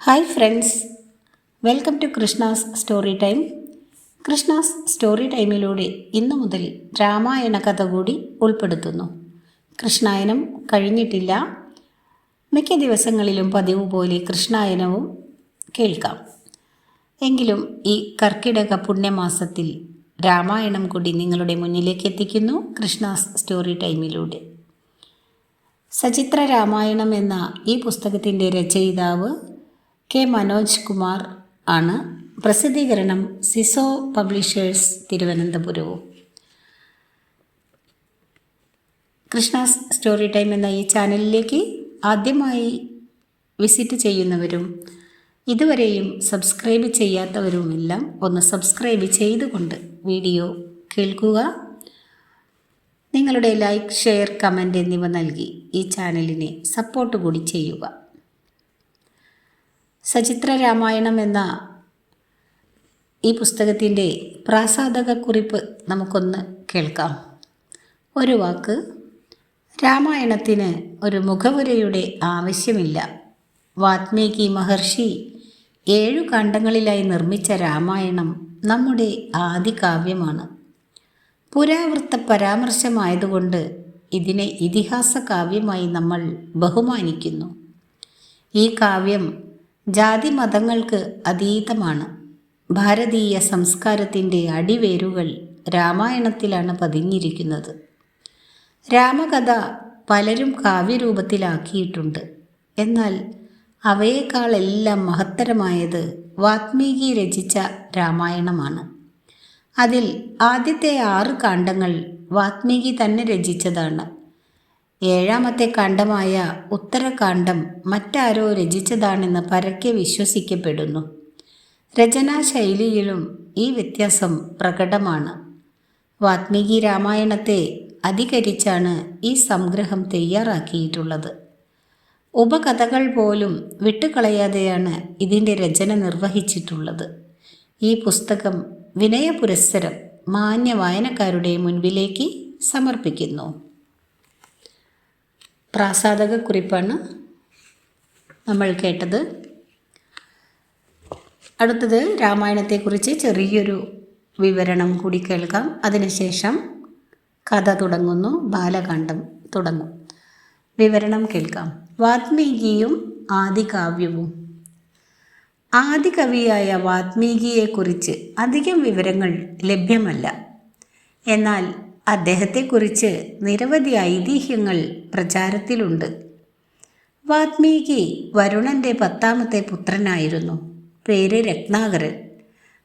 Hi friends, welcome to Krishna's story time. Krishna's story ടൈമിലൂടെ ഇന്നു മുതൽ രാമായണ കഥ കൂടി ഉൾപ്പെടുത്തുന്നു. കൃഷ്ണായനം കഴിഞ്ഞിട്ടില്ല. മിക്ക ദിവസങ്ങളിലും പതിവ് പോലെ കൃഷ്ണായനവും കേൾക്കാം. എങ്കിലും ഈ കർക്കിടക പുണ്യമാസത്തിൽ രാമായണം കൂടി നിങ്ങളുടെ മുന്നിലേക്ക് എത്തിക്കുന്നു കൃഷ്ണാസ് സ്റ്റോറി ടൈമിലൂടെ. സചിത്ര രാമായണം എന്ന ഈ പുസ്തകത്തിൻ്റെ രചയിതാവ് കെ മനോജ് കുമാർ ആണ്. പ്രസിദ്ധീകരണം സിസോ പബ്ലിഷേഴ്സ്, തിരുവനന്തപുരവും. കൃഷ്ണാസ് സ്റ്റോറി ടൈം എന്ന ഈ ചാനലിലേക്ക് ആദ്യമായി വിസിറ്റ് ചെയ്യുന്നവരും ഇതുവരെയും സബ്സ്ക്രൈബ് ചെയ്യാത്തവരുമെല്ലാം ഒന്ന് സബ്സ്ക്രൈബ് ചെയ്തുകൊണ്ട് വീഡിയോ കേൾക്കുക. നിങ്ങളുടെ ലൈക്ക്, ഷെയർ, കമൻറ്റ് എന്നിവ നൽകി ഈ ചാനലിനെ സപ്പോർട്ട് കൂടി ചെയ്യുക. സചിത്ര രാമായണം എന്ന ഈ പുസ്തകത്തിൻ്റെ പ്രാസാദകക്കുറിപ്പ് നമുക്കൊന്ന് കേൾക്കാം. ഒരു വാക്ക്: രാമായണത്തിന് ഒരു മുഖവുരയുടെ ആവശ്യമില്ല. വാത്മീകി മഹർഷി 7 കാണ്ഡങ്ങളിലായി നിർമ്മിച്ച രാമായണം നമ്മുടെ ആദികാവ്യമാണ്. പുരാവൃത്ത പരാമർശമായതുകൊണ്ട് ഇതിനെ ഇതിഹാസ കാവ്യമായി നമ്മൾ ബഹുമാനിക്കുന്നു. ഈ കാവ്യം ജാതി മതങ്ങൾക്ക് അതീതമാണ്. ഭാരതീയ സംസ്കാരത്തിൻ്റെ അടിവേരുകൾ രാമായണത്തിലാണ് പതിഞ്ഞിരിക്കുന്നത്. രാമകഥ പലരും കാവ്യരൂപത്തിലാക്കിയിട്ടുണ്ട്. എന്നാൽ അവയേക്കാളെല്ലാം മഹത്തരമായത് വാത്മീകി രചിച്ച രാമായണമാണ്. അതിൽ ആദ്യത്തെ 6 കാണ്ഡങ്ങൾ വാത്മീകി തന്നെ രചിച്ചതാണ്. 7ാമത്തെ കാണ്ഡമായ ഉത്തരകാണ്ഡം മറ്റാരോ രചിച്ചതാണെന്ന് പരക്കെ വിശ്വസിക്കപ്പെടുന്നു. രചനാശൈലിയിലും ഈ വ്യത്യാസം പ്രകടമാണ്. വാത്മീകി രാമായണത്തെ അധികരിച്ചാണ് ഈ സംഗ്രഹം തയ്യാറാക്കിയിട്ടുള്ളത്. ഉപകഥകൾ പോലും വിട്ടുകളയാതെയാണ് ഇതിൻ്റെ രചന നിർവഹിച്ചിട്ടുള്ളത്. ഈ പുസ്തകം വിനയപുരസ്സരം മാന്യ വായനക്കാരുടെ മുൻപിലേക്ക് സമർപ്പിക്കുന്നു. പ്രാസാദകക്കുറിപ്പാണ് നമ്മൾ കേട്ടത്. അടുത്തത് രാമായണത്തെക്കുറിച്ച് ചെറിയൊരു വിവരണം കൂടി കേൾക്കാം. അതിനുശേഷം കഥ തുടങ്ങുന്നു, ബാലകാണ്ഡം തുടങ്ങും. വിവരണം കേൾക്കാം. വാത്മീകിയും ആദികാവ്യവും. ആദികവിയായ വാത്മീകിയെക്കുറിച്ച് അധികം വിവരങ്ങൾ ലഭ്യമല്ല. എന്നാൽ അദ്ദേഹത്തെക്കുറിച്ച് നിരവധി ഐതിഹ്യങ്ങൾ പ്രചാരത്തിലുണ്ട്. വാത്മീകി വരുണൻ്റെ 10ാമത്തെ പുത്രനായിരുന്നു. പേര് രത്നാകരൻ.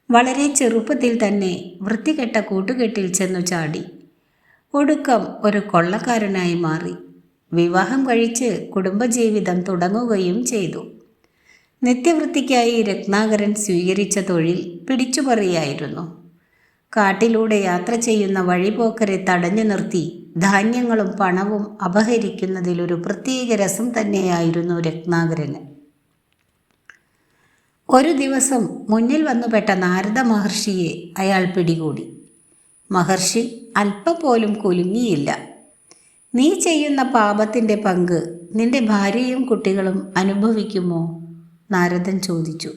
വളരെ ചെറുപ്പത്തിൽ തന്നെ വൃത്തികെട്ട കൂട്ടുകെട്ടിൽ ചെന്നു ചാടി. ഒടുക്കം ഒരു കൊള്ളക്കാരനായി മാറി. വിവാഹം കഴിച്ച് കുടുംബജീവിതം തുടങ്ങുകയും ചെയ്തു. നിത്യവൃത്തിക്കായി രത്നാകരൻ സ്വീകരിച്ച തൊഴിൽ പിടിച്ചുപറിയായിരുന്നു. കാട്ടിലൂടെ യാത്ര ചെയ്യുന്ന വഴിപോക്കരെ തടഞ്ഞു നിർത്തി ധാന്യങ്ങളും പണവും അപഹരിക്കുന്നതിലൊരു പ്രത്യേക രസം തന്നെയായിരുന്നു രത്നാകരന്. ഒരു ദിവസം മുന്നിൽ വന്നുപെട്ട നാരദ മഹർഷിയെ അയാൾ പിടികൂടി. മഹർഷി അല്പം പോലും കുലുങ്ങിയില്ല. നീ ചെയ്യുന്ന പാപത്തിൻ്റെ പങ്ക് നിന്റെ ഭാര്യയും കുട്ടികളും അനുഭവിക്കുമോ? നാരദൻ ചോദിച്ചു.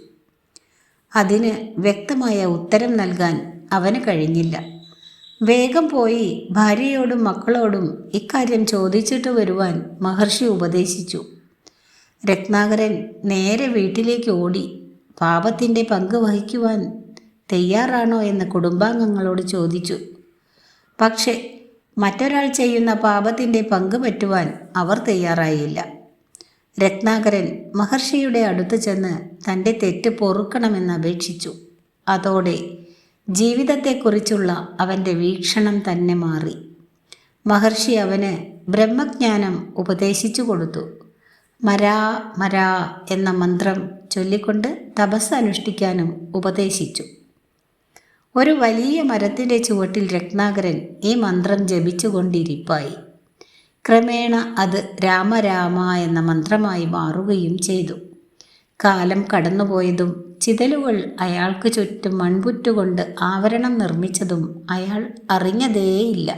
അതിന് വ്യക്തമായ ഉത്തരം നൽകാൻ അവന് കഴിഞ്ഞില്ല. വേഗം പോയി ഭാര്യയോടും മക്കളോടും ഇക്കാര്യം ചോദിച്ചിട്ട് വരുവാൻ മഹർഷി ഉപദേശിച്ചു. രത്നാകരൻ നേരെ വീട്ടിലേക്ക് ഓടി. പാപത്തിൻ്റെ പങ്ക് വഹിക്കുവാൻ തയ്യാറാണോ എന്ന് കുടുംബാംഗങ്ങളോട് ചോദിച്ചു. പക്ഷേ മറ്റൊരാൾ ചെയ്യുന്ന പാപത്തിൻ്റെ പങ്ക് പറ്റുവാൻ അവർ തയ്യാറായില്ല. രത്നാകരൻ മഹർഷിയുടെ അടുത്ത് ചെന്ന് തൻ്റെ തെറ്റ് പൊറുക്കണമെന്ന് അപേക്ഷിച്ചു. അതോടെ ജീവിതത്തെക്കുറിച്ചുള്ള അവൻ്റെ വീക്ഷണം തന്നെ മാറി. മഹർഷി അവന് ബ്രഹ്മജ്ഞാനം ഉപദേശിച്ചു കൊടുത്തു. മരാ മരാ എന്ന മന്ത്രം ചൊല്ലിക്കൊണ്ട് തപസ് അനുഷ്ഠിക്കാനും ഉപദേശിച്ചു. ഒരു വലിയ മരത്തിൻ്റെ ചുവട്ടിൽ രത്നാകരൻ ഈ മന്ത്രം ജപിച്ചുകൊണ്ടിരിപ്പായി. ക്രമേണ അത് രാമരാമ എന്ന മന്ത്രമായി മാറുകയും ചെയ്തു. കാലം കടന്നുപോയതും ചിതലുകൾ അയാൾക്ക് ചുറ്റും മൺപുറ്റുകൊണ്ട് ആവരണം നിർമ്മിച്ചതും അയാൾ അറിഞ്ഞതേയില്ല.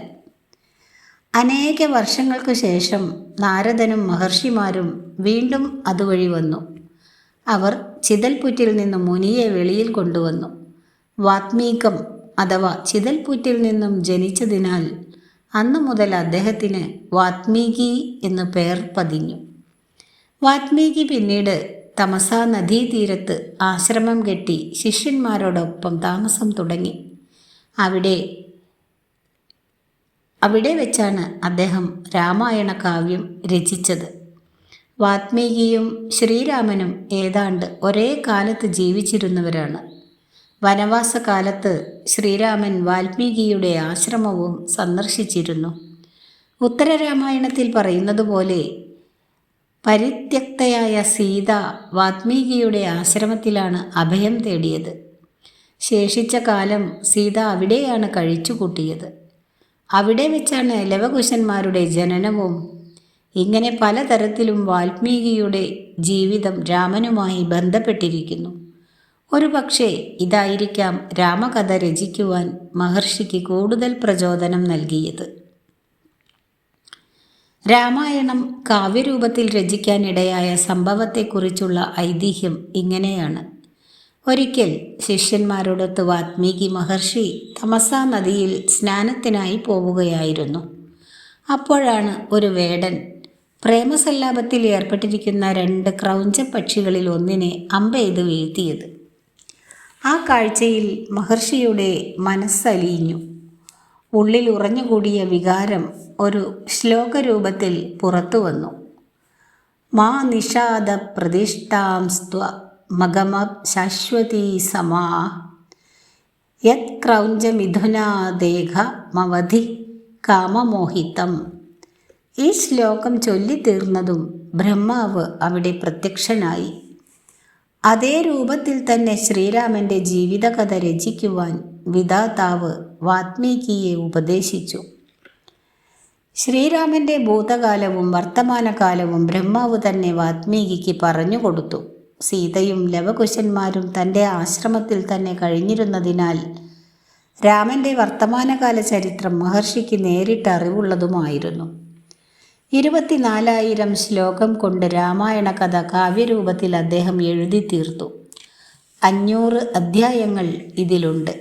അനേക വർഷങ്ങൾക്കു ശേഷം നാരദനും മഹർഷിമാരും വീണ്ടും അതുവഴി വന്നു. അവർ ചിതൽപുറ്റിൽ നിന്നും മുനിയെ വെളിയിൽ കൊണ്ടുവന്നു. വാത്മീകം അഥവാ ചിതൽപുറ്റിൽ നിന്നും ജനിച്ചതിനാൽ അന്നു മുതൽ അദ്ദേഹത്തിന് വാത്മീകി എന്നു പേർ പതിഞ്ഞു. വാത്മീകി പിന്നീട് തമസാ നദീതീരത്ത് ആശ്രമം കെട്ടി ശിഷ്യന്മാരോടൊപ്പം താമസം തുടങ്ങി. അവിടെ വെച്ചാണ് അദ്ദേഹം രാമായണ കാവ്യം രചിച്ചത്. വാത്മീകിയും ശ്രീരാമനും ഏതാണ്ട് ഒരേ കാലത്ത് ജീവിച്ചിരുന്നവരാണ്. വനവാസകാലത്ത് ശ്രീരാമൻ വാൽമീകിയുടെ ആശ്രമവും സന്ദർശിച്ചിരുന്നു. ഉത്തരരാമായണത്തിൽ പറയുന്നത് പോലെ പരിത്യക്തയായ സീത വാത്മീകിയുടെ ആശ്രമത്തിലാണ് അഭയം തേടിയത്. ശേഷിച്ച കാലം സീത അവിടെയാണ് കഴിച്ചുകൂട്ടിയത്. അവിടെ വെച്ചാണ് ലവകുശന്മാരുടെ ജനനവും. ഇങ്ങനെ പലതരത്തിലും വാൽമീകിയുടെ ജീവിതം രാമനുമായി ബന്ധപ്പെട്ടിരിക്കുന്നു. ഒരുപക്ഷെ ഇതായിരിക്കാം രാമകഥ രചിക്കുവാൻ മഹർഷിക്ക് കൂടുതൽ പ്രചോദനം നൽകിയത്. രാമായണം കാവ്യരൂപത്തിൽ രചിക്കാനിടയായ സംഭവത്തെക്കുറിച്ചുള്ള ഐതിഹ്യം ഇങ്ങനെയാണ്. ഒരിക്കൽ ശിഷ്യന്മാരോടൊത്ത് വാത്മീകി മഹർഷി തമസാ നദിയിൽ സ്നാനത്തിനായി പോവുകയായിരുന്നു. അപ്പോഴാണ് ഒരു വേടൻ പ്രേമസല്ലാപത്തിൽ ഏർപ്പെട്ടിരിക്കുന്ന 2 ക്രൗഞ്ചപ്പക്ഷികളിൽ ഒന്നിനെ അമ്പെയ്ത് വീഴ്ത്തിയത്. ആ കാഴ്ചയിൽ മഹർഷിയുടെ മനസ്സലിഞ്ഞു. ഉള്ളിൽ ഉറഞ്ഞുകൂടിയ വികാരം ഒരു ശ്ലോകരൂപത്തിൽ പുറത്തു വന്നു. മാ നിഷാദ പ്രതിഷ്ഠാംസ്ത്വ മഗമ ശാശ്വതീ സമാ യത് ക്രൗഞ്ചമിഥുനാദേഹ മവധി കാമമോഹിതം. ഈ ശ്ലോകം ചൊല്ലിത്തീർന്നതും ബ്രഹ്മാവ് അവിടെ പ്രത്യക്ഷനായി. അതേ രൂപത്തിൽ തന്നെ ശ്രീരാമൻ്റെ ജീവിതകഥ രചിക്കുവാൻ വിധാതാവ് വാത്മീകിയെ ഉപദേശിച്ചു. ശ്രീരാമൻ്റെ ഭൂതകാലവും വർത്തമാനകാലവും ബ്രഹ്മാവ് തന്നെ വാത്മീകിക്ക് പറഞ്ഞുകൊടുത്തു. സീതയും ലവകുശന്മാരും തൻ്റെ ആശ്രമത്തിൽ തന്നെ കഴിഞ്ഞിരുന്നതിനാൽ രാമൻ്റെ വർത്തമാനകാല ചരിത്രം മഹർഷിക്ക് നേരിട്ട് അറിവുള്ളതുമായിരുന്നു. 24,000 ശ്ലോകം കൊണ്ട് രാമായണ കഥ കാവ്യരൂപത്തിൽ അദ്ദേഹം എഴുതി തീർത്തു. 500 അധ്യായങ്ങൾ ഇതിലുണ്ട്.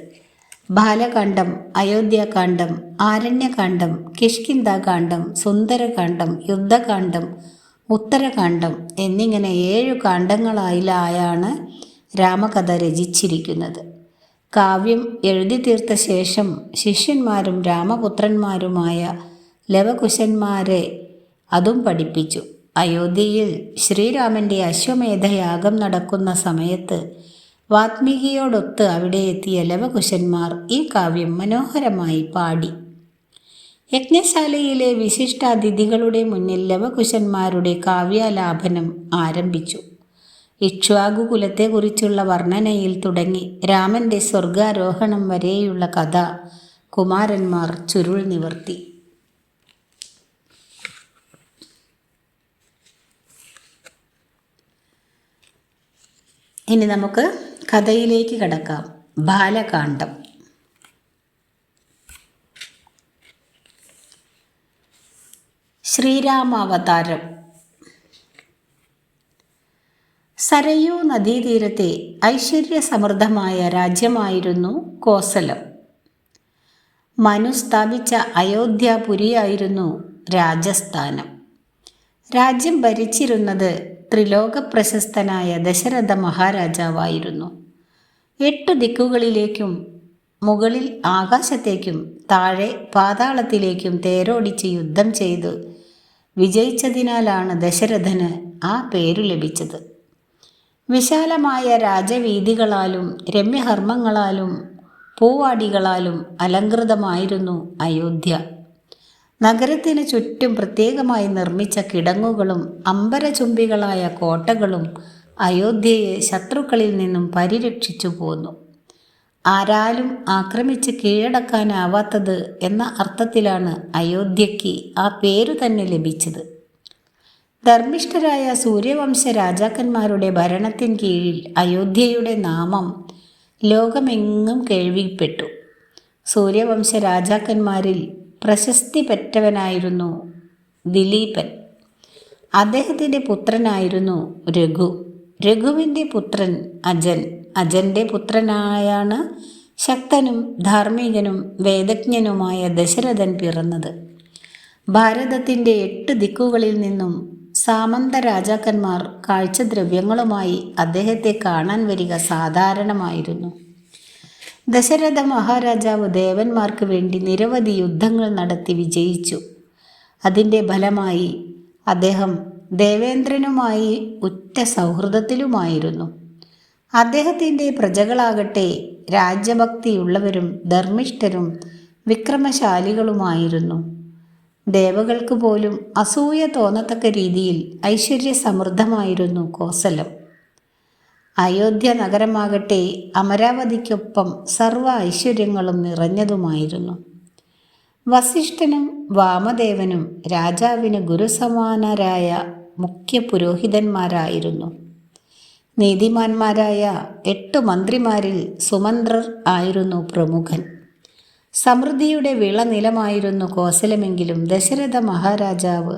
ബാലകാണ്ഡം, അയോധ്യാകാണ്ഡം, ആരണ്യകാണ്ഡം, കിഷ്കിന്ധാകാണ്ഡം, സുന്ദരകാണ്ഡം, യുദ്ധകാണ്ഡം, ഉത്തരകാണ്ഡം എന്നിങ്ങനെ 7 കാണ്ഡങ്ങളായാണ് രാമകഥ രചിച്ചിരിക്കുന്നത്. കാവ്യം എഴുതി തീർത്ത ശേഷം ശിഷ്യന്മാരും രാമപുത്രന്മാരുമായ ലവകുശന്മാരെ അതും പഠിപ്പിച്ചു. അയോധ്യയിൽ ശ്രീരാമൻ്റെ അശ്വമേധയാഗം നടക്കുന്ന സമയത്ത് വാത്മീകിയോടൊത്ത് അവിടെ എത്തിയ ലവകുശന്മാർ ഈ കാവ്യം മനോഹരമായി പാടി. യജ്ഞശാലയിലെ വിശിഷ്ടാതിഥികളുടെ മുന്നിൽ ലവകുശന്മാരുടെ കാവ്യാലാപനം ആരംഭിച്ചു. ഇക്ഷ്വാകുകുലത്തെക്കുറിച്ചുള്ള വർണ്ണനയിൽ തുടങ്ങി രാമൻ്റെ സ്വർഗാരോഹണം വരെയുള്ള കഥ കുമാരന്മാർ ചുരുൾ നിവർത്തി. ഇനി നമുക്ക് കഥയിലേക്ക് കടക്കാം. ബാലകാണ്ഡം. ശ്രീരാമാവതാരം. സരയൂ നദീതീരത്തെ ഐശ്വര്യസമൃദ്ധമായ രാജ്യമായിരുന്നു കോസലം. മനു സ്ഥാപിച്ച അയോധ്യാപുരിയായിരുന്നു രാജസ്ഥാനം. രാജ്യം ഭരിച്ചിരുന്നത് ത്രിലോകപ്രശസ്തനായ ദശരഥ മഹാരാജാവായിരുന്നു. 8 ദിക്കുകളിലേക്കും മുകളിൽ ആകാശത്തേക്കും താഴെ പാതാളത്തിലേക്കും തേരോടിച്ച് യുദ്ധം ചെയ്ത് വിജയിച്ചതിനാലാണ് ദശരഥന് ആ പേരു ലഭിച്ചത്. വിശാലമായ രാജവീഥികളാലും രമ്യഹർമ്മങ്ങളാലും പൂവാടികളാലും അലങ്കൃതമായിരുന്നു അയോധ്യ. നഗരത്തിന് ചുറ്റും പ്രത്യേകമായി നിർമ്മിച്ച കിടങ്ങുകളും അമ്പരചുംബികളായ കോട്ടകളും അയോധ്യയെ ശത്രുക്കളിൽ നിന്നും പരിരക്ഷിച്ചു പോന്നു. ആരാലും ആക്രമിച്ച് കീഴടക്കാനാവാത്തത് എന്ന അർത്ഥത്തിലാണ് അയോധ്യയ്ക്ക് ആ പേരു തന്നെ ലഭിച്ചത്. ധർമ്മിഷ്ഠരായ സൂര്യവംശ രാജാക്കന്മാരുടെ ഭരണത്തിൻ കീഴിൽ അയോധ്യയുടെ നാമം ലോകമെങ്ങും കേൾവിപ്പെട്ടു. സൂര്യവംശ രാജാക്കന്മാരിൽ പ്രശസ്തി പെറ്റവനായിരുന്നു ദിലീപൻ. അദ്ദേഹത്തിൻ്റെ പുത്രനായിരുന്നു രഘു. രഘുവിൻ്റെ പുത്രൻ അജൻ, അജൻ്റെ പുത്രനായാണ് ശക്തനും ധാർമ്മികനും വേദജ്ഞനുമായ ദശരഥൻ പിറന്നത്. ഭാരതത്തിൻ്റെ 8 ദിക്കുകളിൽ നിന്നും സാമന്ത രാജാക്കന്മാർ കാഴ്ചദ്രവ്യങ്ങളുമായി അദ്ദേഹത്തെ കാണാൻ വരിക സാധാരണമായിരുന്നു. ദശരഥ മഹാരാജാവ് ദേവന്മാർക്ക് വേണ്ടി നിരവധി യുദ്ധങ്ങൾ നടത്തി വിജയിച്ചു. അതിൻ്റെ ഫലമായി അദ്ദേഹം ദേവേന്ദ്രനുമായി ഉറ്റ സൗഹൃദത്തിലുമായിരുന്നു. അദ്ദേഹത്തിൻ്റെ പ്രജകളാകട്ടെ രാജ്യഭക്തിയുള്ളവരും ധർമ്മിഷ്ഠരും വിക്രമശാലികളുമായിരുന്നു. ദേവകൾക്ക് പോലും അസൂയ തോന്നത്തക്ക രീതിയിൽ ഐശ്വര്യസമൃദ്ധമായിരുന്നു കോസലം. അയോധ്യ നഗരമാകട്ടെ അമരാവതിക്കൊപ്പം സർവ്വ ഐശ്വര്യങ്ങളും നിറഞ്ഞതുമായിരുന്നു. വസിഷ്ഠനും വാമദേവനും രാജാവിന് ഗുരുസമാനരായ മുഖ്യ പുരോഹിതന്മാരായിരുന്നു. നീതിമാന്മാരായ 8 മന്ത്രിമാരിൽ സുമന്ത്രർ ആയിരുന്നു പ്രമുഖൻ. സമൃദ്ധിയുടെ വിളനിലമായിരുന്നു കോസലമെങ്കിലും ദശരഥ മഹാരാജാവ്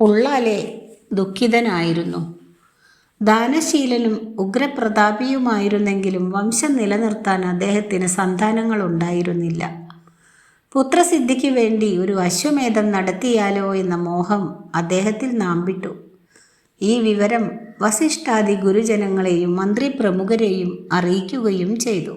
ഉള്ളാലെ ദുഃഖിതനായിരുന്നു. ദാനശീലനും ഉഗ്രപ്രതാപിയുമായിരുന്നെങ്കിലും വംശം നിലനിർത്താൻ അദ്ദേഹത്തിന് സന്താനങ്ങളുണ്ടായിരുന്നില്ല. പുത്രസിദ്ധിക്ക് വേണ്ടി ഒരു അശ്വമേധം നടത്തിയാലോ എന്ന മോഹം അദ്ദേഹത്തിൽ നാമ്പിട്ടു. ഈ വിവരം വസിഷ്ഠാദി ഗുരുജനങ്ങളെയും മന്ത്രിപ്രമുഖരെയും അറിയിക്കുകയും ചെയ്തു.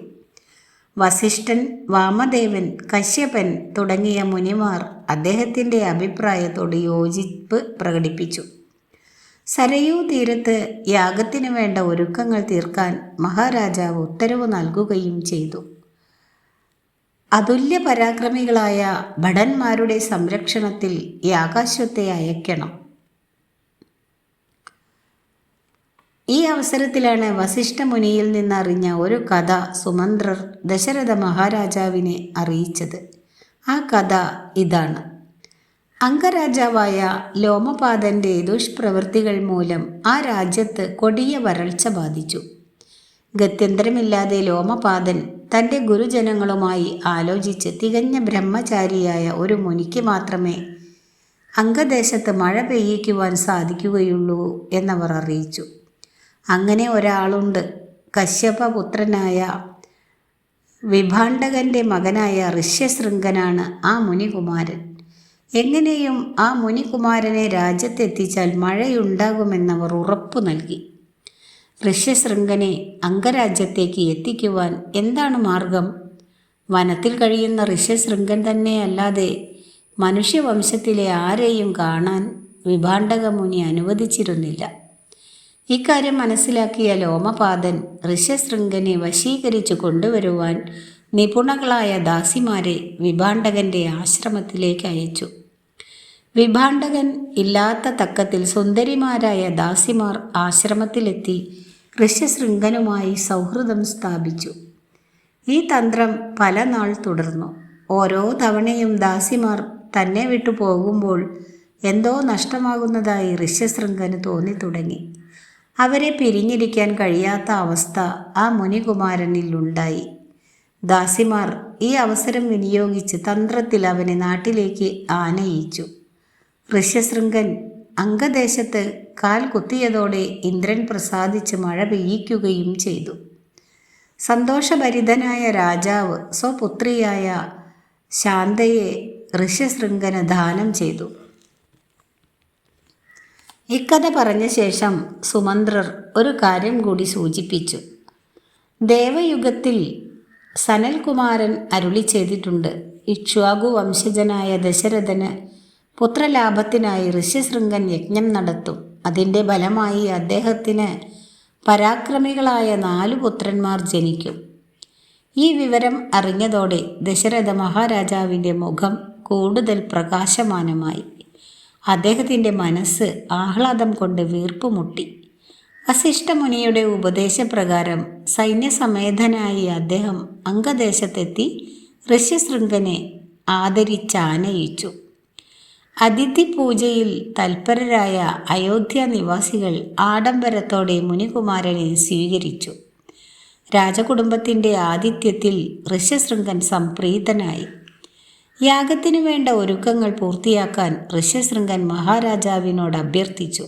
വസിഷ്ഠൻ, വാമദേവൻ, കശ്യപൻ തുടങ്ങിയ മുനിമാർ അദ്ദേഹത്തിൻ്റെ അഭിപ്രായത്തോട് യോജിപ്പ് പ്രകടിപ്പിച്ചു. സരയൂ തീരത്ത് യാഗത്തിനു വേണ്ട ഒരുക്കങ്ങൾ തീർക്കാൻ മഹാരാജാവ് ഉത്തരവ് നൽകുകയും ചെയ്തു. അതുല്യ പരാക്രമികളായ ഭടന്മാരുടെ സംരക്ഷണത്തിൽ യാഗാശ്വത്തെ അയക്കണം. ഈ അവസരത്തിലാണ് വസിഷ്ഠ മുനിയിൽ നിന്നറിഞ്ഞ ഒരു കഥ സുമന്ത്രർ ദശരഥ മഹാരാജാവിനെ അറിയിച്ചത്. ആ കഥ ഇതാണ്. അംഗരാജാവായ ലോമപാദൻ്റെ ദുഷ്പ്രവൃത്തികൾ മൂലം ആ രാജ്യത്ത് കൊടിയ വരൾച്ച ബാധിച്ചു. ഗത്യന്തരമില്ലാതെ ലോമപാദൻ തൻ്റെ ഗുരുജനങ്ങളുമായി ആലോചിച്ച് തികഞ്ഞ ബ്രഹ്മചാരിയായ ഒരു മുനിക്ക് മാത്രമേ അംഗദേശത്ത് മഴ പെയ്യിക്കുവാൻ സാധിക്കുകയുള്ളൂ എന്നവർ അറിയിച്ചു. അങ്ങനെ ഒരാളുണ്ട്. കശ്യപപുത്രനായ വിഭാണ്ഡകൻ്റെ മകനായ ഋഷ്യശൃംഗനാണ് ആ മുനികുമാരൻ. എങ്ങനെയും ആ മുനികുമാരനെ രാജ്യത്തെത്തിച്ചാൽ മഴയുണ്ടാകുമെന്നവർ ഉറപ്പു നൽകി. ഋഷ്യശൃംഗനെ അംഗരാജ്യത്തേക്ക് എത്തിക്കുവാൻ എന്താണ് മാർഗം? വനത്തിൽ കഴിയുന്ന ഋഷ്യശൃംഗൻ തന്നെയല്ലാതെ മനുഷ്യവംശത്തിലെ ആരെയും കാണാൻ വിഭാണ്ഡക മുനി അനുവദിച്ചിരുന്നില്ല. ഇക്കാര്യം മനസ്സിലാക്കിയ ലോമപാദൻ ഋഷ്യശൃംഗനെ വശീകരിച്ചു കൊണ്ടുവരുവാൻ നിപുണകളായ ദാസിമാരെ വിഭാണ്ഡകൻ്റെ ആശ്രമത്തിലേക്ക് അയച്ചു. വിഭാണ്ഡകൻ ഇല്ലാത്ത തക്കത്തിൽ സുന്ദരിമാരായ ദാസിമാർ ആശ്രമത്തിലെത്തി ഋഷ്യശൃംഗനുമായി സൗഹൃദം സ്ഥാപിച്ചു. ഈ തന്ത്രം പല നാൾ തുടർന്നു. ഓരോ തവണയും ദാസിമാർ തന്നെ വിട്ടു പോകുമ്പോൾ എന്തോ നഷ്ടമാകുന്നതായി ഋഷ്യശൃംഗന് തോന്നി തുടങ്ങി. അവരെ പിരിഞ്ഞിരിക്കാൻ കഴിയാത്ത അവസ്ഥ ആ മുനികുമാരനിൽ ഉണ്ടായി. ദാസിമാർ ഈ അവസരം വിനിയോഗിച്ച് തന്ത്രത്തിൽ അവനെ നാട്ടിലേക്ക് ആനയിച്ചു. ഋഷ്യശൃംഗൻ അംഗദേശത്ത് കാൽ കുത്തിയതോടെ ഇന്ദ്രൻ പ്രസാദിച്ച് മഴ പെയ്യിക്കുകയും ചെയ്തു. സന്തോഷഭരിതനായ രാജാവ് സ്വപുത്രിയായ ശാന്തയെ ഋഷ്യശൃംഗന് ദാനം ചെയ്തു. ഇക്കഥ പറഞ്ഞ ശേഷം സുമന്ത്രർ ഒരു കാര്യം കൂടി സൂചിപ്പിച്ചു. ദേവയുഗത്തിൽ സനൽകുമാരൻ അരുളി ചെയ്തിട്ടുണ്ട്, ഇക്ഷ്വാകു വംശജനായ ദശരഥന് പുത്രലാഭത്തിനായി ഋഷ്യശൃംഗൻ യജ്ഞം നടത്തും. അതിൻ്റെ ഫലമായി അദ്ദേഹത്തിന് പരാക്രമികളായ 4 പുത്രന്മാർ ജനിക്കും. ഈ വിവരം അറിഞ്ഞതോടെ ദശരഥ മഹാരാജാവിൻ്റെ മുഖം കൂടുതൽ പ്രകാശമാനമായി. അദ്ദേഹത്തിൻ്റെ മനസ്സ് ആഹ്ലാദം കൊണ്ട് വീർപ്പുമുട്ടി. വസിഷ്ഠമുനിയുടെ ഉപദേശപ്രകാരം സൈന്യസമേതനായി അദ്ദേഹം അംഗദേശത്തെത്തി ഋഷ്യശൃംഗനെ ആദരിച്ചാനയിച്ചു. അതിഥി പൂജയിൽ തൽപരരായ അയോധ്യ നിവാസികൾ ആഡംബരത്തോടെ മുനികുമാരനെ സ്വീകരിച്ചു. രാജകുടുംബത്തിൻ്റെ ആതിഥ്യത്തിൽ ഋഷ്യശൃംഗൻ സംപ്രീതനായി. യാഗത്തിനു വേണ്ട ഒരുക്കങ്ങൾ പൂർത്തിയാക്കാൻ ഋഷ്യശൃംഗൻ മഹാരാജാവിനോട് അഭ്യർത്ഥിച്ചു.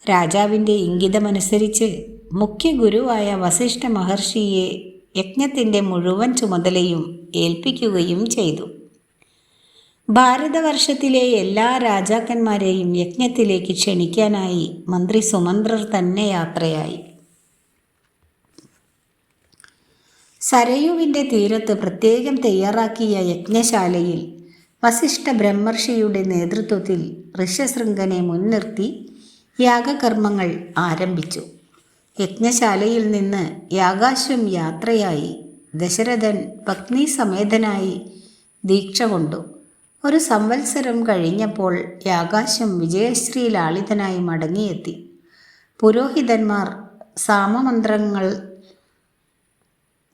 രാജാവിൻ്റെ ഇംഗിതമനുസരിച്ച് മുഖ്യ ഗുരുവായ വസിഷ്ഠ മഹർഷിയെ യജ്ഞത്തിൻ്റെ മുഴുവൻ ചുമതലയും ഏൽപ്പിക്കുകയും ചെയ്തു. ഭാരതവർഷത്തിലെ എല്ലാ രാജാക്കന്മാരെയും യജ്ഞത്തിലേക്ക് ക്ഷണിക്കാനായി മന്ത്രി സുമന്ത്രർ തന്നെ യാത്രയായി. സരയുവിൻ്റെ തീരത്ത് പ്രത്യേകം തയ്യാറാക്കിയ യജ്ഞശാലയിൽ വസിഷ്ഠ ബ്രഹ്മർഷിയുടെ നേതൃത്വത്തിൽ ഋഷ്യശൃംഗനെ മുൻനിർത്തി യാഗകർമ്മങ്ങൾ ആരംഭിച്ചു. യജ്ഞശാലയിൽ നിന്ന് യാഗാശ്വം യാത്രയായി. ദശരഥൻ പത്നി സമേതനായി ദീക്ഷ കൊണ്ടു. ഒരു സംവത്സരം കഴിഞ്ഞപ്പോൾ യാഗാശ്വം വിജയശ്രീ ലാളിതനായി മടങ്ങിയെത്തി. പുരോഹിതന്മാർ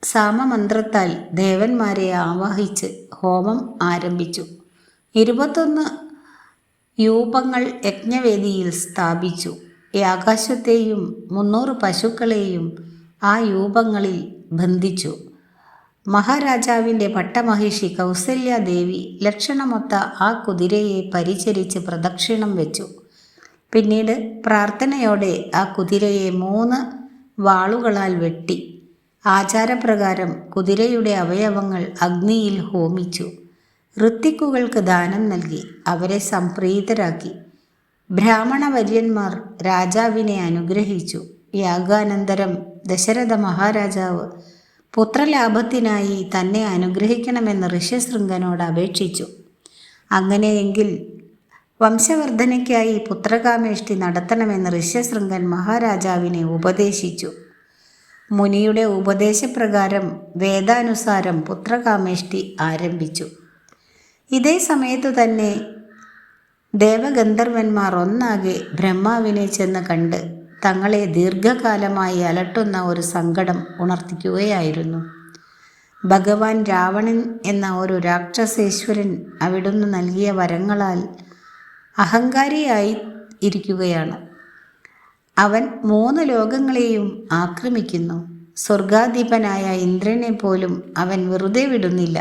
സാമമന്ത്രത്താൽ ദേവന്മാരെ ആവാഹിച്ച് ഹോമം ആരംഭിച്ചു. 21 യൂപങ്ങൾ യജ്ഞവേദിയിൽ സ്ഥാപിച്ചു. യാഗാശ്വത്തെയും 300 പശുക്കളെയും ആ യൂപങ്ങളിൽ ബന്ധിച്ചു. മഹാരാജാവിൻ്റെ പട്ടമഹിഷി കൗസല്യാദേവി ലക്ഷണമൊത്ത ആ കുതിരയെ പരിചരിച്ച് പ്രദക്ഷിണം വെച്ചു. പിന്നീട് പ്രാർത്ഥനയോടെ ആ കുതിരയെ 3 വാളുകളാൽ വെട്ടി. ആചാരപ്രകാരം കുതിരയുടെ അവയവങ്ങൾ അഗ്നിയിൽ ഹോമിച്ചു. ഋത്തിക്കുകൾക്ക് ദാനം നൽകി അവരെ സംപ്രീതരാക്കി. ബ്രാഹ്മണ വര്യന്മാർ രാജാവിനെ അനുഗ്രഹിച്ചു. യാഗാനന്തരം ദശരഥ മഹാരാജാവ് പുത്രലാഭത്തിനായി തന്നെ അനുഗ്രഹിക്കണമെന്ന് ഋഷ്യശൃംഗനോട് അപേക്ഷിച്ചു. അങ്ങനെയെങ്കിൽ വംശവർദ്ധനയ്ക്കായി പുത്രകാമേഷ്ടി നടത്തണമെന്ന് ഋഷ്യശൃംഗൻ മഹാരാജാവിനെ ഉപദേശിച്ചു. മുനിയുടെ ഉപദേശപ്രകാരം വേദാനുസാരം പുത്രകാമേഷ്ടി ആരംഭിച്ചു. ഇതേ സമയത്തു തന്നെ ദേവഗന്ധർവന്മാർ ഒന്നാകെ ബ്രഹ്മാവിനെ ചെന്ന് കണ്ട് തങ്ങളെ ദീർഘകാലമായി അലട്ടുന്ന ഒരു സങ്കടം ഉണർത്തിക്കുകയായിരുന്നു. ഭഗവാൻ രാവണൻ എന്ന ഒരു രാക്ഷസേശ്വരൻ അവിടുന്ന് നൽകിയ വരങ്ങളാൽ അഹങ്കാരിയായി ഇരിക്കുകയാണ്. അവൻ 3 ലോകങ്ങളെയും ആക്രമിക്കുന്നു. സ്വർഗാധിപനായ ഇന്ദ്രനെ പോലും അവൻ വെറുതെ വിടുന്നില്ല.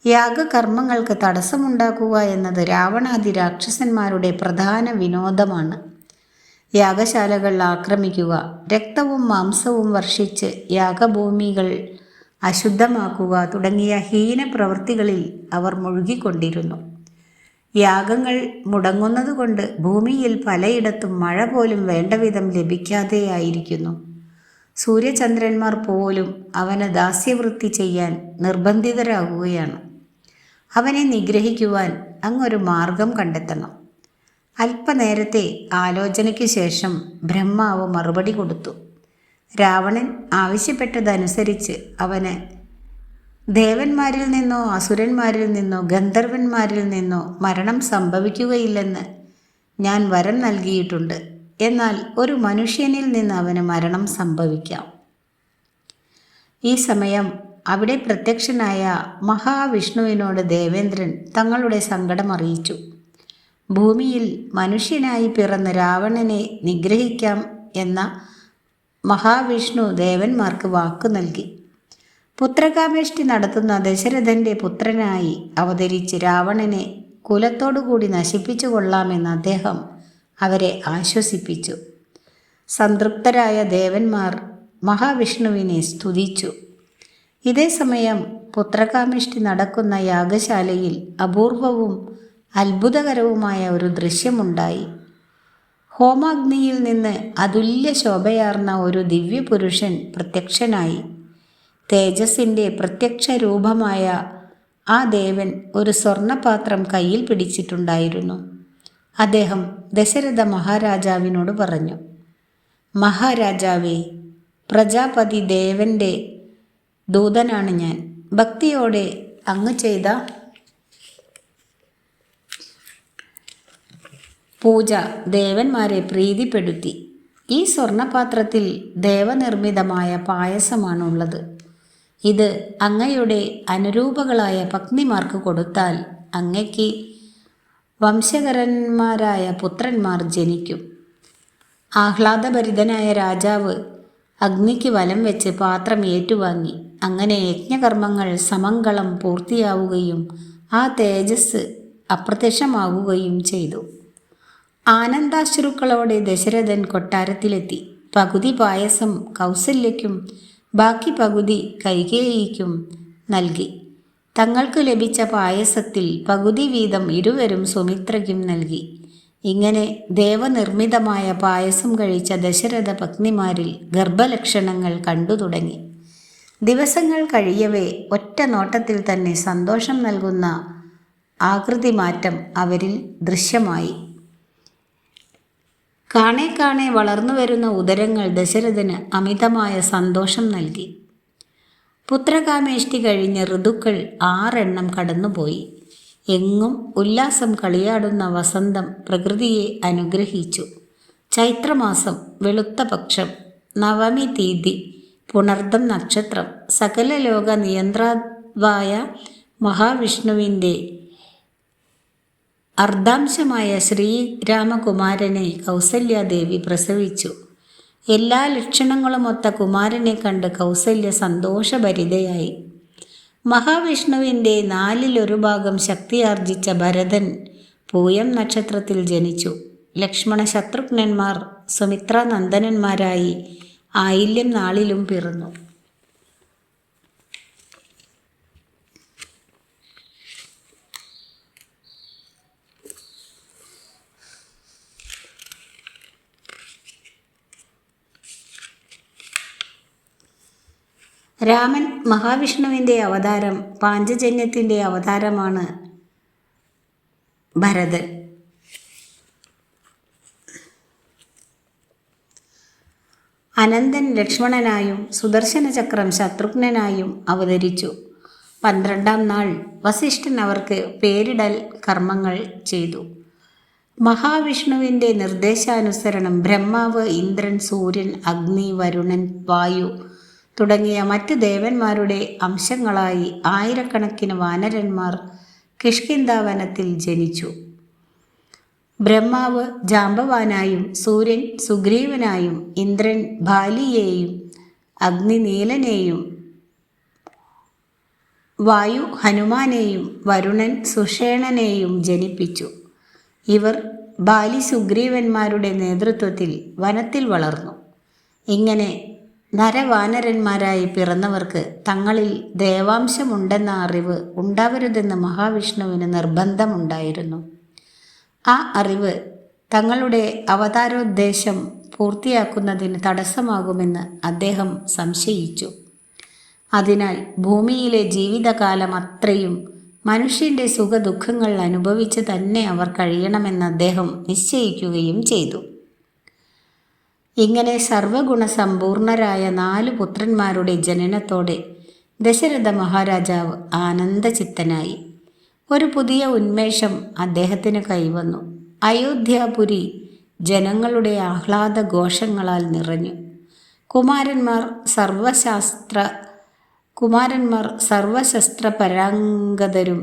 യാഗകർമ്മങ്ങൾക്ക് തടസ്സമുണ്ടാക്കുക എന്നത് രാവണാദി രാക്ഷസന്മാരുടെ പ്രധാന വിനോദമാണ്. യാഗശാലകൾ ആക്രമിക്കുക, രക്തവും മാംസവും വർഷിച്ച് യാഗഭൂമികൾ അശുദ്ധമാക്കുക തുടങ്ങിയ ഹീന പ്രവൃത്തികളിൽ അവർ മുഴുകിക്കൊണ്ടിരുന്നു. യാഗങ്ങൾ മുടങ്ങുന്നതുകൊണ്ട് ഭൂമിയിൽ പലയിടത്തും മഴ പോലും വേണ്ടവിധം ലഭിക്കാതെയായിരിക്കുന്നു. സൂര്യചന്ദ്രന്മാർ പോലും അവന് ദാസ്യവൃത്തി ചെയ്യാൻ നിർബന്ധിതരാകുകയാണ്. അവനെ നിഗ്രഹിക്കുവാൻ അങ്ങൊരു മാർഗം കണ്ടെത്തണം. അല്പനേരത്തെ ആലോചനയ്ക്ക് ശേഷം ബ്രഹ്മാവ് മറുപടി കൊടുത്തു. രാവണൻ ആവശ്യപ്പെട്ടതനുസരിച്ച് അവന് ദേവന്മാരിൽ നിന്നോ അസുരന്മാരിൽ നിന്നോ ഗന്ധർവന്മാരിൽ നിന്നോ മരണം സംഭവിക്കുകയില്ലെന്ന് ഞാൻ വരം നൽകിയിട്ടുണ്ട്. എന്നാൽ ഒരു മനുഷ്യനിൽ നിന്ന് അവന് മരണം സംഭവിക്കാം. ഈ സമയം അവിടെ പ്രത്യക്ഷനായ മഹാവിഷ്ണുവിനോട് ദേവേന്ദ്രൻ തങ്ങളുടെ സങ്കടം അറിയിച്ചു. ഭൂമിയിൽ മനുഷ്യനായി പിറന്ന രാവണനെ നിഗ്രഹിക്കാം എന്ന മഹാവിഷ്ണു ദേവന്മാർക്ക് വാക്കു നൽകി. പുത്രകാമേഷ്ടി നടത്തുന്ന ദശരഥൻ്റെ പുത്രനായി അവതരിച്ച് രാവണനെ കുലത്തോടുകൂടി നശിപ്പിച്ചു കൊള്ളാമെന്ന് അദ്ദേഹം അവരെ ആശ്വസിപ്പിച്ചു. സംതൃപ്തരായ ദേവന്മാർ മഹാവിഷ്ണുവിനെ സ്തുതിച്ചു. ഇതേസമയം പുത്രകാമേഷ്ടി നടക്കുന്ന യാഗശാലയിൽ അപൂർവവും അത്ഭുതകരവുമായ ഒരു ദൃശ്യമുണ്ടായി. ഹോമാഗ്നിയിൽ നിന്ന് അതുല്യ ശോഭയാർന്ന ഒരു ദിവ്യപുരുഷൻ പ്രത്യക്ഷനായി. തേജസ്സിൻ്റെ പ്രത്യക്ഷ രൂപമായ ആ ദേവൻ ഒരു സ്വർണപാത്രം കയ്യിൽ പിടിച്ചിട്ടുണ്ടായിരുന്നു. അദ്ദേഹം ദശരഥ മഹാരാജാവിനോട് പറഞ്ഞു, മഹാരാജാവേ, പ്രജാപതി ദേവൻ്റെ ദൂതനാണ് ഞാൻ. ഭക്തിയോടെ അങ്ങ് ചെയ്ത പൂജ ദേവന്മാരെ പ്രീതിപ്പെടുത്തി. ഈ സ്വർണപാത്രത്തിൽ ദേവനിർമ്മിതമായ പായസമാണുള്ളത്. ഇത് അങ്ങയുടെ അനുരൂപകളായ പത്നിമാർക്ക് കൊടുത്താൽ അങ്ങയ്ക്ക് വംശകരന്മാരായ പുത്രന്മാർ ജനിക്കും. ആഹ്ലാദഭരിതനായ രാജാവ് അഗ്നിക്ക് വലം വെച്ച് പാത്രം ഏറ്റുവാങ്ങി. അങ്ങനെ യജ്ഞകർമ്മങ്ങൾ സമങ്കളം പൂർത്തിയാവുകയും ആ തേജസ് അപ്രത്യക്ഷമാകുകയും ചെയ്തു. ആനന്ദാശ്രുക്കളോടെ ദശരഥൻ കൊട്ടാരത്തിലെത്തി. പകുതി പായസം കൗസല്യയ്ക്കും ബാക്കി പകുതി കൈകേയിക്കും നൽകി. തങ്ങൾക്ക് ലഭിച്ച പായസത്തിൽ പകുതി വീതം ഇരുവരും സുമിത്രയ്ക്കും നൽകി. ഇങ്ങനെ ദേവനിർമ്മിതമായ പായസം കഴിച്ച ദശരഥ പത്നിമാരിൽ ഗർഭലക്ഷണങ്ങൾ കണ്ടു തുടങ്ങി. ദിവസങ്ങൾ കഴിയവേ ഒറ്റ നോട്ടത്തിൽ തന്നെ സന്തോഷം നൽകുന്ന ആകൃതിമാറ്റം അവരിൽ ദൃശ്യമായി. കാണെ കാണെ വളർന്നു വരുന്ന ഉദരങ്ങൾ ദശരഥന് അമിതമായ സന്തോഷം നൽകി. പുത്രകാമേഷ്ടി കഴിഞ്ഞ് ഋതുക്കൾ 6 കടന്നുപോയി. എങ്ങും ഉല്ലാസം കളിയാടുന്ന വസന്തം പ്രകൃതിയെ അനുഗ്രഹിച്ചു. ചൈത്രമാസം, വെളുത്ത പക്ഷം, നവമി തീയതി, പുണർദം നക്ഷത്രം, സകല ലോക നിയന്ത്രാവായ മഹാവിഷ്ണുവിൻ്റെ അർദ്ധാംശമായ ശ്രീരാമകുമാരനെ കൗസല്യാദേവി പ്രസവിച്ചു. എല്ലാ ലക്ഷണങ്ങളുമൊത്ത കുമാരനെ കണ്ട് കൗസല്യ സന്തോഷഭരിതയായി. മഹാവിഷ്ണുവിൻ്റെ 4/1 ഭാഗം ശക്തിയാർജിച്ച ഭരതൻ പൂയം നക്ഷത്രത്തിൽ ജനിച്ചു. ലക്ഷ്മണ ശത്രുഘ്നന്മാർ സുമിത്രാനന്ദനന്മാരായി ആയില്യം നാളിലും പിറന്നു. രാമൻ മഹാവിഷ്ണുവിൻ്റെ അവതാരം, പാഞ്ചജന്യത്തിൻ്റെ അവതാരമാണ് ഭരതൻ. അനന്തൻ ലക്ഷ്മണനായും സുദർശന ചക്രം ശത്രുഘ്നനായും അവതരിച്ചു. 12-ാം നാൾ വസിഷ്ഠൻ അവർക്ക് പേരിടൽ കർമ്മങ്ങൾ ചെയ്തു. മഹാവിഷ്ണുവിൻ്റെ നിർദ്ദേശാനുസരണം ബ്രഹ്മാവ്, ഇന്ദ്രൻ, സൂര്യൻ, അഗ്നി, വരുണൻ, വായു തുടങ്ങിയ മറ്റ് ദേവന്മാരുടെ അംശങ്ങളായി 1000കണക്കിന് വാനരന്മാർ കിഷ്കിന്ധാവനത്തിൽ ജനിച്ചു. ബ്രഹ്മാവ് ജാംബവാനായും, സൂര്യൻ സുഗ്രീവനായും, ഇന്ദ്രൻ ബാലിയെയും, അഗ്നി നീലനെയും, വായു ഹനുമാനെയും, വരുണൻ സുഷേണനെയും ജനിപ്പിച്ചു. ഇവർ ബാലി സുഗ്രീവന്മാരുടെ നേതൃത്വത്തിൽ വനത്തിൽ വളർന്നു. ഇങ്ങനെ നരവാനരന്മാരായി പിറന്നവർക്ക് തങ്ങളിൽ ദേവാംശമുണ്ടെന്ന അറിവ് ഉണ്ടാവരുതെന്ന് മഹാവിഷ്ണുവിന് നിർബന്ധമുണ്ടായിരുന്നു. ആ അറിവ് തങ്ങളുടെ അവതാരോദ്ദേശം പൂർത്തിയാക്കുന്നതിന് തടസ്സമാകുമെന്ന് അദ്ദേഹം സംശയിച്ചു. അതിനാൽ ഭൂമിയിലെ ജീവിതകാലം അത്രയും മനുഷ്യൻ്റെ സുഖദുഃഖങ്ങൾ അനുഭവിച്ച് തന്നെ അവർ കഴിയണമെന്ന് അദ്ദേഹം നിശ്ചയിക്കുകയും ചെയ്തു. ഇങ്ങനെ സർവഗുണസമ്പൂർണരായ 4 പുത്രന്മാരുടെ ജനനത്തോടെ ദശരഥ മഹാരാജാവ് ആനന്ദചിത്തനായി. ഒരു പുതിയ ഉന്മേഷം അദ്ദേഹത്തിന് കൈവന്നു. അയോധ്യാപുരി ജനങ്ങളുടെ ആഹ്ലാദഘോഷങ്ങളാൽ നിറഞ്ഞു. കുമാരന്മാർ സർവശസ്ത്രപരാംഗതരും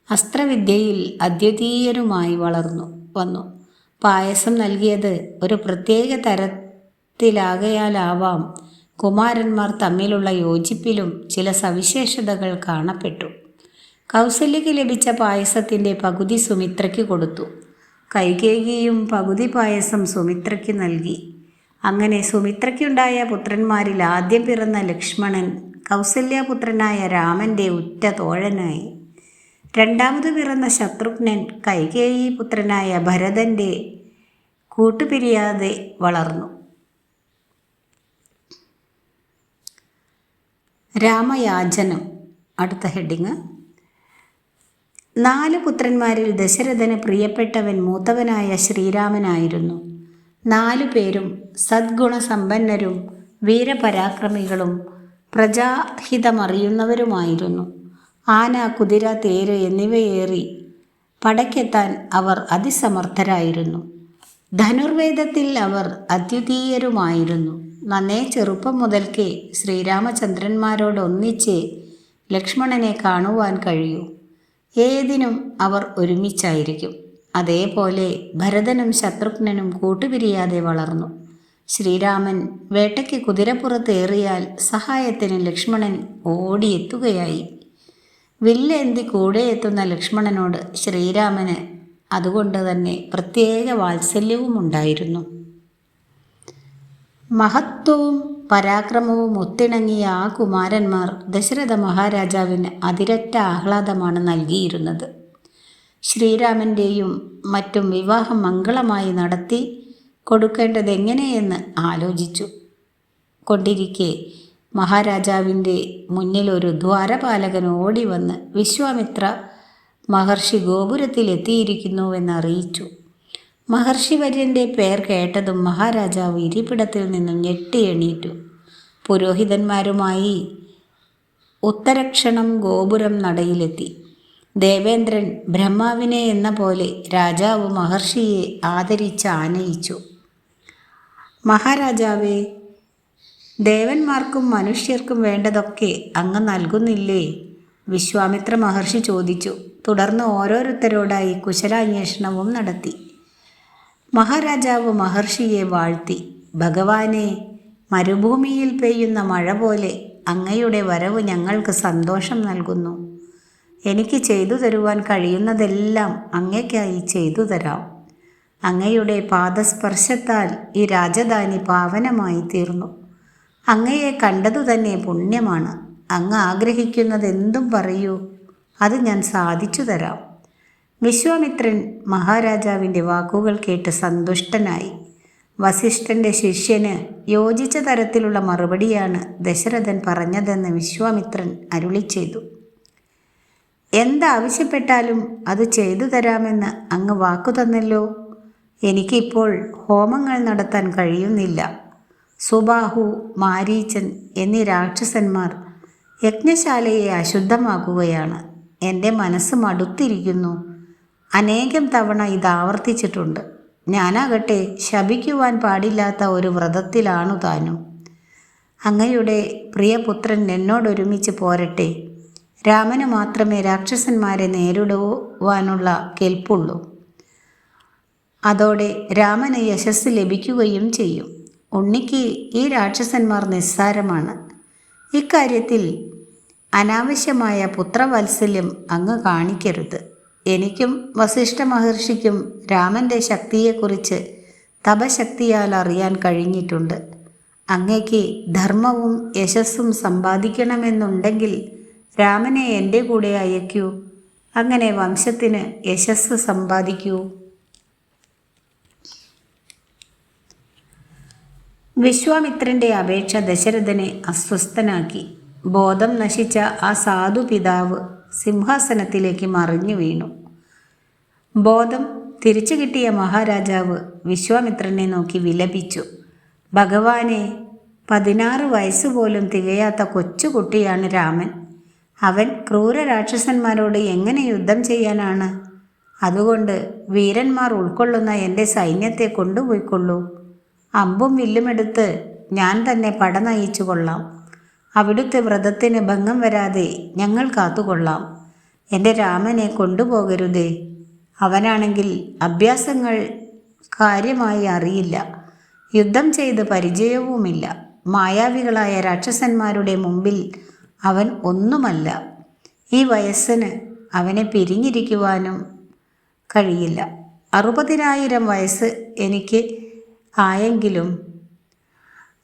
അസ്ത്രവിദ്യയിൽ അദ്വിതീയരുമായി വളർന്നു വന്നു. പായസം നൽകിയത് ഒരു പ്രത്യേക തരത്തിലാകയാലാവാം കുമാരന്മാർ തമ്മിലുള്ള യോജിപ്പിലും ചില സവിശേഷതകൾ കാണപ്പെട്ടു. കൗസല്യയ്ക്ക് ലഭിച്ച പായസത്തിൻ്റെ പകുതി സുമിത്രയ്ക്ക് കൊടുത്തു. കൈകേയിയും പകുതി പായസം സുമിത്രയ്ക്ക് നൽകി. അങ്ങനെ സുമിത്രയ്ക്കുണ്ടായ പുത്രന്മാരിൽ ആദ്യം പിറന്ന ലക്ഷ്മണൻ കൗസല്യപുത്രനായ രാമൻ്റെ ഉറ്റ തോഴനായി. രണ്ടാമത് പിറന്ന ശത്രുഘ്നൻ കൈകേയി പുത്രനായ ഭരതൻ്റെ കൂട്ടുപിരിയാതെ വളർന്നു. രാമയാചനം. അടുത്ത ഹെഡിങ്. 4 പുത്രന്മാരിൽ ദശരഥന് പ്രിയപ്പെട്ടവൻ മൂത്തവനായ ശ്രീരാമനായിരുന്നു. 4 പേരും സദ്ഗുണസമ്പന്നരും വീരപരാക്രമികളും പ്രജാഹിതമറിയുന്നവരുമായിരുന്നു. ആന, കുതിര, തേര് എന്നിവയേറി പടയ്ക്കെത്താൻ അവർ അതിസമർത്ഥരായിരുന്നു. ധനുർവേദത്തിൽ അവർ അദ്വിതീയരുമായിരുന്നു. നന്നേ ചെറുപ്പം മുതൽക്കേ ശ്രീരാമചന്ദ്രന്മാരോടൊന്നിച്ച് ലക്ഷ്മണനെ കാണുവാൻ കഴിയൂ. ഏതിനും അവർ ഒരുമിച്ചായിരിക്കും. അതേപോലെ ഭരതനും ശത്രുഘ്നനും കൂട്ടുപിരിയാതെ വളർന്നു. ശ്രീരാമൻ വേട്ടയ്ക്ക് കുതിരപ്പുറത്തേറിയാൽ സഹായത്തിന് ലക്ഷ്മണൻ ഓടിയെത്തുകയായി. വില്ലേന്തി കൂടെ എത്തുന്ന ലക്ഷ്മണനോട് ശ്രീരാമന് അതുകൊണ്ട് തന്നെ പ്രത്യേക വാത്സല്യവും ഉണ്ടായിരുന്നു. മഹത്വവും പരാക്രമവും ഒത്തിണങ്ങിയ ആ കുമാരന്മാർ ദശരഥ മഹാരാജാവിന് അതിരറ്റ ആഹ്ലാദമാണ് നൽകിയിരുന്നത്. ശ്രീരാമൻ്റെയും മറ്റും വിവാഹം മംഗളമായി നടത്തി കൊടുക്കേണ്ടതെങ്ങനെയെന്ന് ആലോചിച്ചു കൊണ്ടിരിക്കെ മഹാരാജാവിൻ്റെ മുന്നിൽ ഒരു ദ്വാരപാലകൻ ഓടി വന്ന് വിശ്വാമിത്ര മഹർഷി ഗോപുരത്തിലെത്തിയിരിക്കുന്നുവെന്നറിയിച്ചു. മഹർഷിവര്യൻ്റെ പേർ കേട്ടതും മഹാരാജാവ് ഇരിപ്പിടത്തിൽ നിന്നും ഞെട്ടി എണീറ്റു. പുരോഹിതന്മാരുമായി ഉത്തരക്ഷണം ഗോപുരം നടയിലെത്തി. ദേവേന്ദ്രൻ ബ്രഹ്മാവിനെ എന്ന പോലെ രാജാവ് മഹർഷിയെ ആദരിച്ച് ആനയിച്ചു. മഹാരാജാവേ, ദേവന്മാർക്കും മനുഷ്യർക്കും വേണ്ടതൊക്കെ അങ്ങ് നൽകുന്നില്ലേ? വിശ്വാമിത്ര മഹർഷി ചോദിച്ചു. തുടർന്ന് ഓരോരുത്തരോടായി കുശലാന്വേഷണവും നടത്തി. മഹാരാജാവ് മഹർഷിയെ വാഴ്ത്തി. ഭഗവാനെ, മരുഭൂമിയിൽ പെയ്യുന്ന മഴ പോലെ അങ്ങയുടെ വരവ് ഞങ്ങൾക്ക് സന്തോഷം നൽകുന്നു. എനിക്ക് ചെയ്തു തരുവാൻ കഴിയുന്നതെല്ലാം അങ്ങയ്ക്കായി ചെയ്തു തരാം. അങ്ങയുടെ പാദസ്പർശത്താൽ ഈ രാജധാനി പാവനമായി തീർന്നു. അങ്ങയെ കണ്ടതു തന്നെ പുണ്യമാണ്. അങ്ങ് ആഗ്രഹിക്കുന്നതെന്തും പറയൂ, അത് ഞാൻ സാധിച്ചു തരാം. വിശ്വാമിത്രൻ മഹാരാജാവിൻ്റെ വാക്കുകൾ കേട്ട് സന്തുഷ്ടനായി. വസിഷ്ഠൻ്റെ ശിഷ്യന് യോജിച്ച തരത്തിലുള്ള മറുപടിയാണ് ദശരഥൻ പറഞ്ഞതെന്ന് വിശ്വാമിത്രൻ അരുളി ചെയ്തു. എന്താവശ്യപ്പെട്ടാലും അത് ചെയ്തു തരാമെന്ന് അങ്ങ് വാക്കു തന്നല്ലോ. എനിക്കിപ്പോൾ ഹോമങ്ങൾ നടത്താൻ കഴിയുന്നില്ല. സുബാഹു, മാരീചൻ എന്നീ രാക്ഷസന്മാർ യജ്ഞശാലയെ അശുദ്ധമാക്കുകയാണ്. എൻ്റെ മനസ്സ് മടുത്തിരിക്കുന്നു. അനേകം തവണ ഇത് ആവർത്തിച്ചിട്ടുണ്ട്. ഞാനാകട്ടെ ശപിക്കുവാൻ പാടില്ലാത്ത ഒരു വ്രതത്തിലാണു താനും. അങ്ങയുടെ പ്രിയപുത്രൻ എന്നോടൊരുമിച്ച് പോരട്ടെ. രാമന് മാത്രമേ രാക്ഷസന്മാരെ നേരിടുവാനുള്ള കെൽപ്പുള്ളൂ. അതോടെ രാമന് യശസ് ലഭിക്കുകയും ചെയ്യും. ഉണ്ണിക്ക് ഈ രാക്ഷസന്മാർ നിസ്സാരമാണ്. ഇക്കാര്യത്തിൽ അനാവശ്യമായ പുത്രവാത്സല്യം അങ്ങ് കാണിക്കരുത്. എനിക്കും വസിഷ്ഠ മഹർഷിക്കും രാമൻ്റെ ശക്തിയെക്കുറിച്ച് തപശക്തിയാൽ അറിയാൻ കഴിഞ്ഞിട്ടുണ്ട്. അങ്ങയ്ക്ക് ധർമ്മവും യശസ്സും സമ്പാദിക്കണമെന്നുണ്ടെങ്കിൽ രാമനെ എൻ്റെ കൂടെ അയക്കൂ. അങ്ങനെ വംശത്തിന് യശസ് സമ്പാദിക്കൂ. വിശ്വാമിത്രൻ്റെ അപേക്ഷ ദശരഥനെ അസ്വസ്ഥനാക്കി. ബോധം നശിച്ച ആ സാധു പിതാവ് സിംഹാസനത്തിലേക്ക് മറിഞ്ഞു വീണു. ബോധം തിരിച്ചു കിട്ടിയ മഹാരാജാവ് വിശ്വാമിത്രനെ നോക്കി വിലപിച്ചു. ഭഗവാനെ, 16 വയസ്സുപോലും തികയാത്ത കൊച്ചുകുട്ടിയാണ് രാമൻ. അവൻ ക്രൂര രാക്ഷസന്മാരോട് എങ്ങനെ യുദ്ധം ചെയ്യാനാണ്? അതുകൊണ്ട് വീരന്മാർ ഉൾക്കൊള്ളുന്ന എൻ്റെ സൈന്യത്തെ കൊണ്ടുപോയിക്കൊള്ളൂ. അമ്പും വില്ലുമെടുത്ത് ഞാൻ തന്നെ പട നയിച്ചു കൊള്ളാം. അവിടുത്തെ വ്രതത്തിന് ഭംഗം വരാതെ ഞങ്ങൾ കാത്തുകൊള്ളാം. എൻ്റെ രാമനെ കൊണ്ടുപോകരുതേ. അവനാണെങ്കിൽ അഭ്യാസങ്ങൾ കാര്യമായി അറിയില്ല. യുദ്ധം ചെയ്ത് പരിചയവുമില്ല. മായാവികളായ രാക്ഷസന്മാരുടെ മുമ്പിൽ അവൻ ഒന്നുമല്ല. ഈ വയസ്സിന് അവനെ പിരിഞ്ഞിരിക്കുവാനും കഴിയില്ല. 60,000 വയസ്സ് എനിക്ക് ആയെങ്കിലും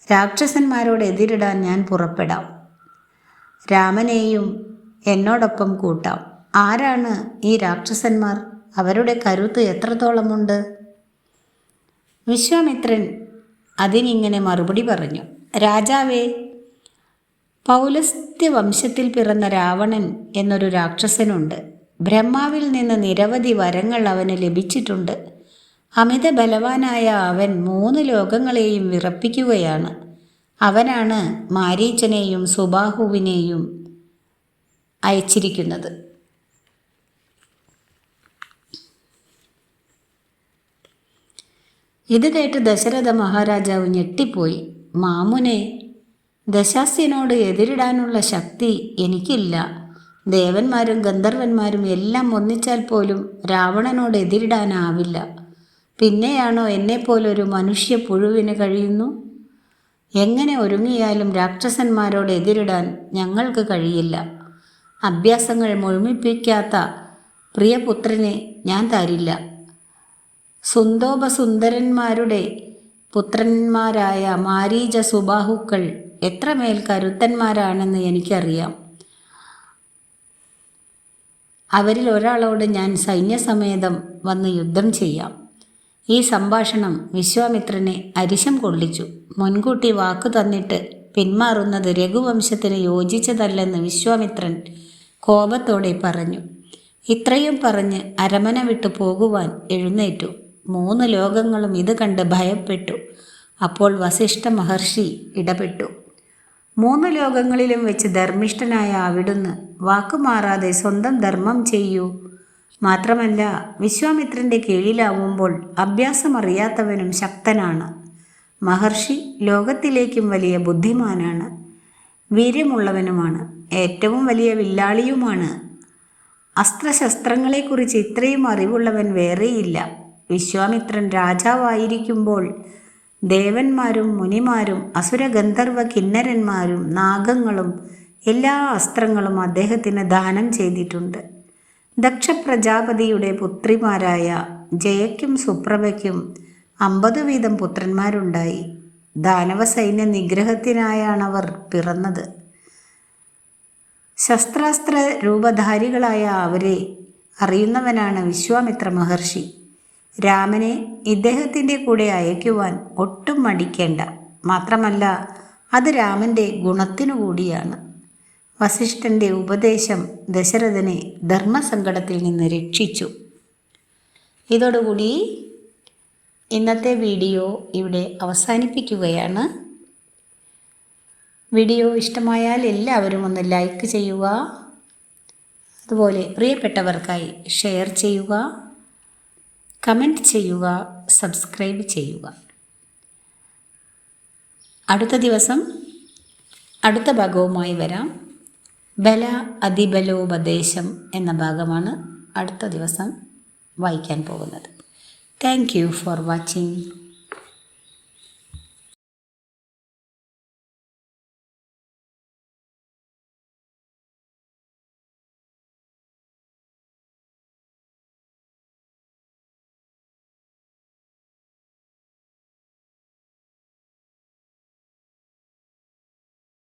രാക്ഷസന്മാരോട് എതിരിടാൻ ഞാൻ പുറപ്പെടാം. രാമനെയും എന്നോടൊപ്പം കൂട്ടാം. ആരാണ് ഈ രാക്ഷസന്മാർ? അവരുടെ കരുത്ത് എത്രത്തോളമുണ്ട്? വിശ്വാമിത്രൻ അതിനിങ്ങനെ മറുപടി പറഞ്ഞു. രാജാവേ, പൗലസ്ത്യ വംശത്തിൽ പിറന്ന രാവണൻ എന്നൊരു രാക്ഷസനുണ്ട്. ബ്രഹ്മാവിൽ നിന്ന് നിരവധി വരങ്ങൾ അവന് ലഭിച്ചിട്ടുണ്ട്. അമിത ബലവാനായ അവൻ 3 ലോകങ്ങളെയും വിറപ്പിക്കുകയാണ്. അവനാണ് മാരീചനെയും സുബാഹുവിനെയും അയച്ചിരിക്കുന്നത്. ഇത് കേട്ട് ദശരഥ മഹാരാജാവ് ഞെട്ടിപ്പോയി. മാമുനെ, ദശാസ്യനോട് എതിരിടാനുള്ള ശക്തി എനിക്കില്ല. ദേവന്മാരും ഗന്ധർവന്മാരും എല്ലാം ഒന്നിച്ചാൽ പോലും രാവണനോട് എതിരിടാനാവില്ല. പിന്നെയാണോ എന്നെപ്പോലൊരു മനുഷ്യ പുഴുവിന് കഴിയുന്നു? എങ്ങനെ ഒരുങ്ങിയാലും രാക്ഷസന്മാരോട് എതിരിടാൻ ഞങ്ങൾക്ക് കഴിയില്ല. അഭ്യാസങ്ങൾ മുഴുമിപ്പിക്കാത്ത പ്രിയപുത്രനെ ഞാൻ തരില്ല. സുന്ദോപസുന്ദരന്മാരുടെ പുത്രന്മാരായ മാരീച സുബാഹുക്കൾ എത്രമേൽ കരുത്തന്മാരാണെന്ന് എനിക്കറിയാം. അവരിൽ ഒരാളോട് ഞാൻ സൈന്യസമേതം വന്ന് യുദ്ധം ചെയ്യാം. ഈ സംഭാഷണം വിശ്വാമിത്രനെ അരിശം കൊള്ളിച്ചു. മുൻകൂട്ടി വാക്കു തന്നിട്ട് പിന്മാറുന്നത് രഘുവംശത്തിന് യോജിച്ചതല്ലെന്ന് വിശ്വാമിത്രൻ കോപത്തോടെ പറഞ്ഞു. ഇത്രയും പറഞ്ഞ് അരമന വിട്ടു പോകുവാൻ എഴുന്നേറ്റു. 3 ലോകങ്ങളും ഇത് കണ്ട് ഭയപ്പെട്ടു. അപ്പോൾ വസിഷ്ഠ മഹർഷി ഇടപെട്ടു. 3 ലോകങ്ങളിലും വെച്ച് ധർമ്മിഷ്ഠനായ അവിടുന്ന് വാക്കുമാറാതെ സ്വന്തം ധർമ്മം ചെയ്യൂ. മാത്രമല്ല, വിശ്വാമിത്രൻ്റെ കീഴിലാവുമ്പോൾ അഭ്യാസമറിയാത്തവനും ശക്തനാണ്. മഹർഷി ലോകത്തിലേക്കും വലിയ ബുദ്ധിമാനാണ്, വീര്യമുള്ളവനുമാണ്, ഏറ്റവും വലിയ വില്ലാളിയുമാണ്. അസ്ത്രശസ്ത്രങ്ങളെക്കുറിച്ച് ഇത്രയും അറിവുള്ളവൻ വേറെയില്ല. വിശ്വാമിത്രൻ രാജാവായിരിക്കുമ്പോൾ ദേവന്മാരും മുനിമാരും അസുരഗന്ധർവ കിന്നരന്മാരും നാഗങ്ങളും എല്ലാ അസ്ത്രങ്ങളും അദ്ദേഹത്തിന് ദാനം ചെയ്തിട്ടുണ്ട്. ദക്ഷ പ്രജാപതിയുടെ പുത്രിമാരായ ജയയ്ക്കും സുപ്രഭയ്ക്കും 50 വീതം പുത്രന്മാരുണ്ടായി. ദാനവ സൈന്യ നിഗ്രഹത്തിനായാണവർ പിറന്നത്. ശസ്ത്രാസ്ത്ര രൂപധാരികളായ അവരെ അറിയുന്നവനാണ് വിശ്വാമിത്ര മഹർഷി. രാമനെ ഇദ്ദേഹത്തിൻ്റെ കൂടെ അയക്കുവാൻ ഒട്ടും മടിക്കേണ്ട. മാത്രമല്ല, അത് രാമൻ്റെ ഗുണത്തിനു കൂടിയാണ്. വസിഷ്ഠൻ്റെ ഉപദേശം ദശരഥനെ ധർമ്മസങ്കടത്തിൽ നിന്ന് രക്ഷിച്ചു. ഇതോടുകൂടി ഇന്നത്തെ വീഡിയോ ഇവിടെ അവസാനിപ്പിക്കുകയാണ്. വീഡിയോ ഇഷ്ടമായാൽ എല്ലാവരും ഒന്ന് ലൈക്ക് ചെയ്യുക. അതുപോലെ പ്രിയപ്പെട്ടവർക്കായി ഷെയർ ചെയ്യുക, കമൻറ്റ് ചെയ്യുക, സബ്സ്ക്രൈബ് ചെയ്യുക. അടുത്ത ദിവസം അടുത്ത ഭാഗവുമായി വരാം. ബല അതിബലോപദേശം എന്ന ഭാഗമാണ് അടുത്ത ദിവസം വായിക്കാൻ പോകുന്നത്. Thank you for watching.